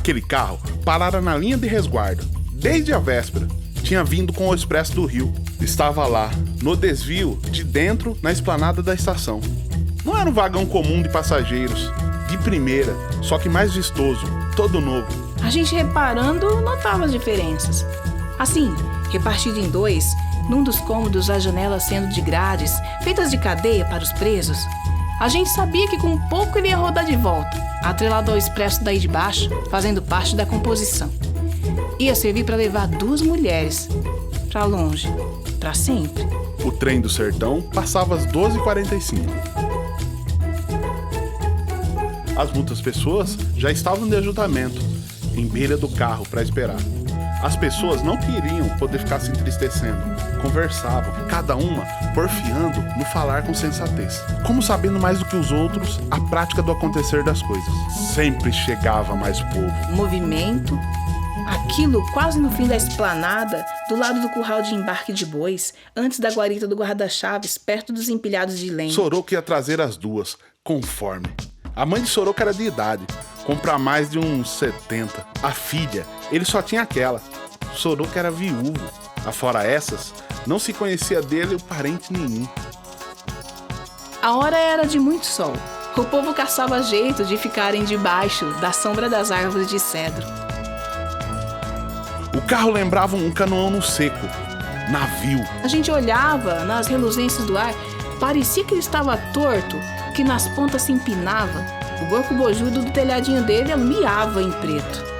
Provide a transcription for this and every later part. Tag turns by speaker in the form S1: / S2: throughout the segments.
S1: Aquele carro parara na linha de resguardo. Desde a véspera, tinha vindo com o Expresso do Rio. Estava lá, no desvio de dentro, na esplanada da estação. Não era um vagão comum de passageiros, de primeira, só que mais vistoso, todo novo.
S2: A gente reparando, notava as diferenças. Assim, repartido em dois, num dos cômodos as janelas sendo de grades, feitas de cadeia para os presos, a gente sabia que com pouco ele ia rodar de volta, atrelado ao expresso daí de baixo, fazendo parte da composição. Ia servir para levar 2 mulheres, para longe, para sempre.
S1: O trem do sertão passava às 12h45. As muitas pessoas já estavam de ajuntamento, em beira do carro para esperar. As pessoas não queriam poder ficar se entristecendo. Conversavam, cada uma porfiando no falar com sensatez. Como sabendo mais do que os outros a prática do acontecer das coisas. Sempre chegava mais povo.
S2: Movimento, aquilo quase no fim da esplanada, do lado do curral de embarque de bois, antes da guarita do guarda-chaves, perto dos empilhados de lenha.
S1: Soroco ia trazer as 2, conforme. A mãe de Soroco era de idade, comprar mais de uns 70. A filha, ele só tinha aquela. Soroco era viúvo. Afora essas, não se conhecia dele parente nenhum.
S2: A hora era de muito sol. O povo caçava jeito de ficarem debaixo da sombra das árvores de cedro.
S1: O carro lembrava um canoão no seco, navio.
S2: A gente olhava nas reluzências do ar, parecia que ele estava torto, que nas pontas se empinava. O gorco bojudo do telhadinho dele alumiava em preto.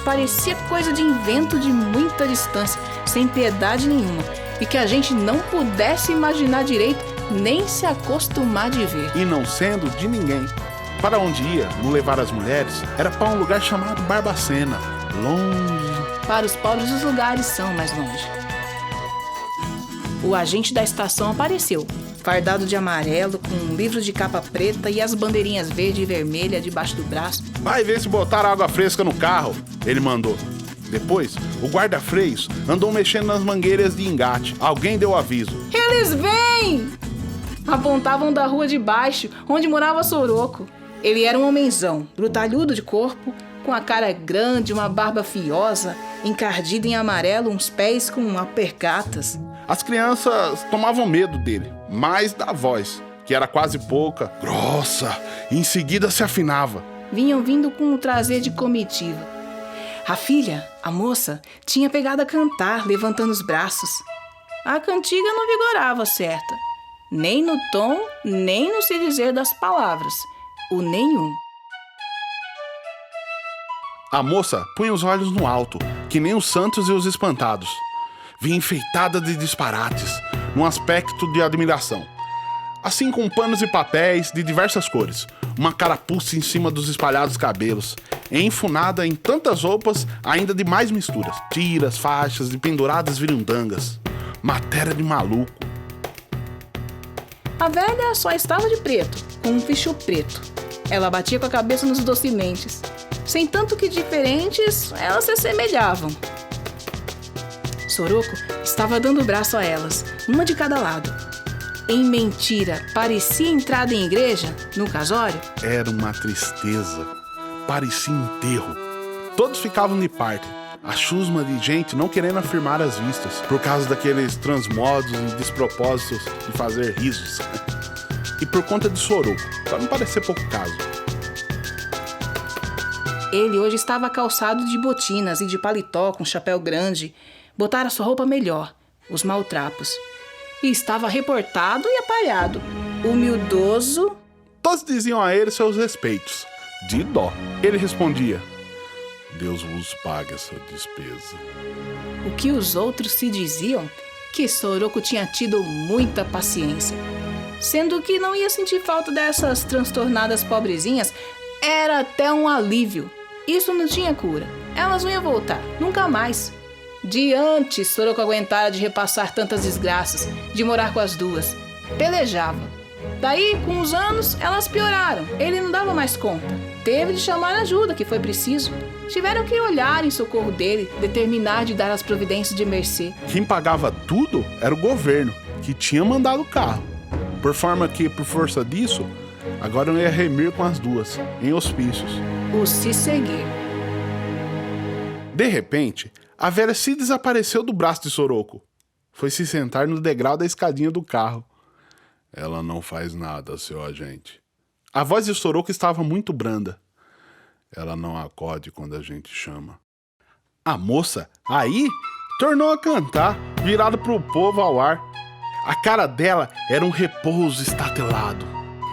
S2: Parecia coisa de invento de muita distância, sem piedade nenhuma, e que a gente não pudesse imaginar direito, nem se acostumar de ver.
S1: E não sendo de ninguém. Para onde ia, no levar as mulheres, era para um lugar chamado Barbacena, longe.
S2: Para os pobres os lugares são mais longe. O agente da estação apareceu, fardado de amarelo, com um livro de capa preta e as bandeirinhas verde e vermelha debaixo do braço.
S1: Vai ver se botaram água fresca no carro, ele mandou. Depois, o guarda-freios andou mexendo nas mangueiras de engate. Alguém deu aviso.
S2: Eles vêm! Apontavam da rua de baixo, onde morava Soroco. Ele era um homenzão, brutalhudo de corpo, com a cara grande, uma barba fiosa, encardida em amarelo, uns pés com apercatas.
S1: As crianças tomavam medo dele, mais da voz, que era quase pouca, grossa, e em seguida se afinava.
S2: Vinham vindo com o trazer de comitiva. A filha, a moça, tinha pegado a cantar, levantando os braços. A cantiga não vigorava certa, nem no tom, nem no se dizer das palavras, o nenhum.
S1: A moça punha os olhos no alto, que nem os santos e os espantados. Vinha enfeitada de disparates, num aspecto de admiração. Assim com panos e papéis de diversas cores, uma carapuça em cima dos espalhados cabelos, enfunada em tantas roupas ainda de mais misturas, tiras, faixas e penduradas virundangas. Matéria de maluco.
S2: A velha só estava de preto, com um fichu preto. Ela batia com a cabeça nos docimentes. Sem tanto que diferentes, elas se assemelhavam. Soroco estava dando o braço a elas, uma de cada lado. Em mentira, parecia entrada em igreja, no casório.
S1: Era uma tristeza, parecia enterro. Todos ficavam de parte, a chusma de gente não querendo afirmar as vistas, por causa daqueles transmodos e despropósitos de fazer risos. E por conta de Soroco, para não parecer pouco caso.
S2: Ele hoje estava calçado de botinas e de paletó com chapéu grande. Botara sua roupa melhor, os maltrapos. E estava reportado e aparelhado, humildoso.
S1: Todos diziam a ele seus respeitos, de dó. Ele respondia: Deus vos pague essa despesa.
S2: O que os outros se diziam? Que Soroco tinha tido muita paciência. Sendo que não ia sentir falta dessas transtornadas pobrezinhas, era até um alívio. Isso não tinha cura. Elas não iam voltar, nunca mais. De antes, Soroco aguentara de repassar tantas desgraças, de morar com as 2. Pelejava. Daí, com os anos, elas pioraram. Ele não dava mais conta. Teve de chamar ajuda, que foi preciso. Tiveram que olhar em socorro dele, determinar de dar as providências de mercê.
S1: Quem pagava tudo era o governo, que tinha mandado o carro. Por forma que, por força disso, agora eu ia remir com as 2, em hospícios.
S2: o se seguir.
S1: De repente, a velha se desapareceu do braço de Soroco. Foi se sentar no degrau da escadinha do carro. Ela não faz nada, seu agente. A voz de Soroco estava muito branda. Ela não acode quando a gente chama. A moça, aí, tornou a cantar, virada pro povo ao ar. A cara dela era um repouso estatelado.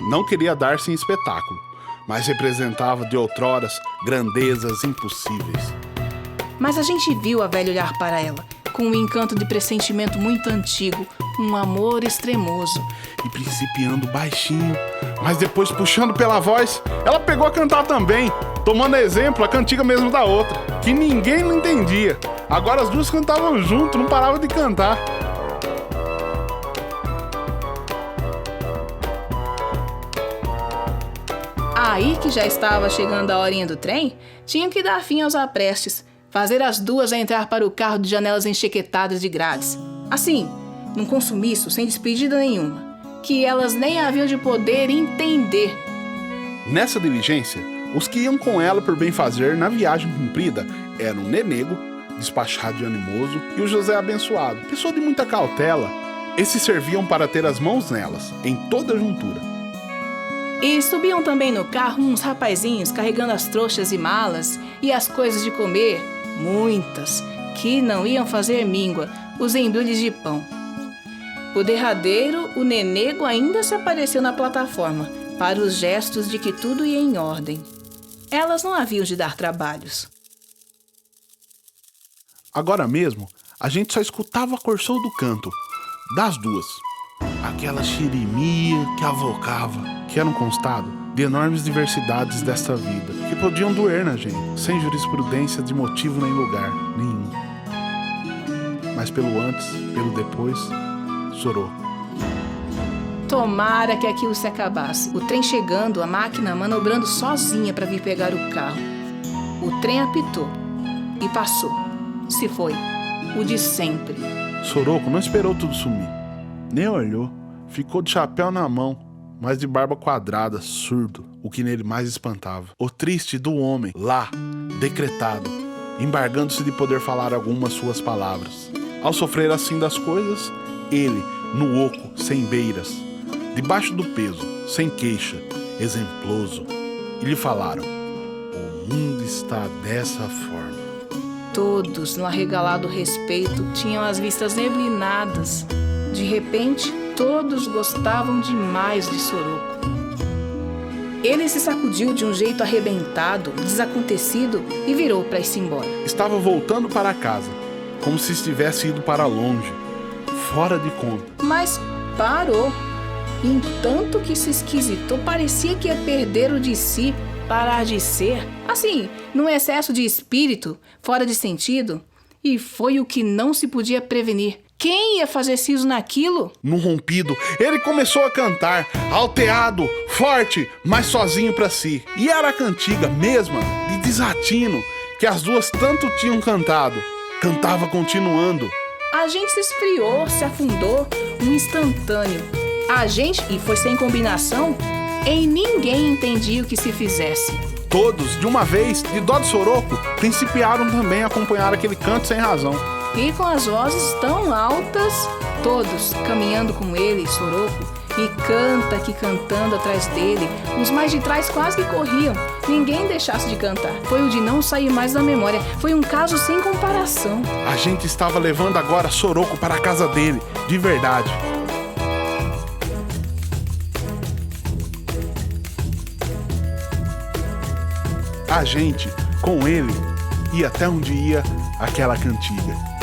S1: Não queria dar-se em espetáculo, mas representava de outroras grandezas impossíveis.
S2: Mas a gente viu a velha olhar para ela, com um encanto de pressentimento muito antigo, um amor extremoso.
S1: E principiando baixinho, mas depois puxando pela voz, ela pegou a cantar também, tomando exemplo a cantiga mesmo da outra, que ninguém não entendia. Agora as duas cantavam junto, não paravam de cantar.
S2: Aí que já estava chegando a horinha do trem, tinham que dar fim aos aprestes, fazer as duas entrar para o carro de janelas enxequetadas de grades. Assim, num consumiço sem despedida nenhuma, que elas nem haviam de poder entender.
S1: Nessa diligência, os que iam com ela por bem fazer na viagem cumprida eram o Nenego, despachado e animoso, e o José Abençoado, pessoa de muita cautela. Esses serviam para ter as mãos nelas, em toda a juntura.
S2: E subiam também no carro uns rapazinhos carregando as trouxas e malas e as coisas de comer, muitas, que não iam fazer míngua, os embrulhos de pão. O derradeiro, o Nenego, ainda se apareceu na plataforma, para os gestos de que tudo ia em ordem. Elas não haviam de dar trabalhos.
S1: Agora mesmo, a gente só escutava a corção do canto, das duas. Aquela xirimia que avocava, que era um constado de enormes diversidades desta vida, que podiam doer na gente, sem jurisprudência de motivo nem lugar nenhum. Mas pelo antes, pelo depois, Soroco.
S2: Tomara que aquilo se acabasse. O trem chegando, a máquina manobrando sozinha para vir pegar o carro. O trem apitou e passou. Se foi, o de sempre.
S1: Soroco não esperou tudo sumir, nem olhou. Ficou de chapéu na mão, mas de barba quadrada, surdo, o que nele mais espantava. O triste do homem, lá, decretado, embargando-se de poder falar algumas suas palavras. Ao sofrer assim das coisas, ele, no oco, sem beiras, debaixo do peso, sem queixa, exemploso, e lhe falaram: o mundo está dessa forma.
S2: Todos, no arregalado respeito, tinham as vistas neblinadas. De repente, todos gostavam demais de Soroco. Ele se sacudiu de um jeito arrebentado, desacontecido, e virou para ir-se embora.
S1: Estava voltando para casa, como se estivesse ido para longe, fora de conta.
S2: Mas parou. Em tanto que se esquisitou, parecia que ia perder o de si, parar de ser. Assim, num excesso de espírito, fora de sentido. E foi o que não se podia prevenir. Quem ia fazer siso naquilo?
S1: Num rompido, ele começou a cantar, alteado, forte, mas sozinho pra si. E era a cantiga mesma, de desatino, que as duas tanto tinham cantado. Cantava continuando.
S2: A gente se esfriou, se afundou, um instantâneo. A gente, e foi sem combinação, em ninguém entendia o que se fizesse.
S1: Todos, de uma vez, de dó de Soroco, principiaram também a acompanhar aquele canto sem razão.
S2: E com as vozes tão altas, todos caminhando com ele, Soroco, e canta que cantando atrás dele, os mais de trás quase que corriam, ninguém deixasse de cantar. Foi o de não sair mais da memória, foi um caso sem comparação.
S1: A gente estava levando agora Soroco para a casa dele, de verdade. A gente, com ele, ia até onde ia aquela cantiga.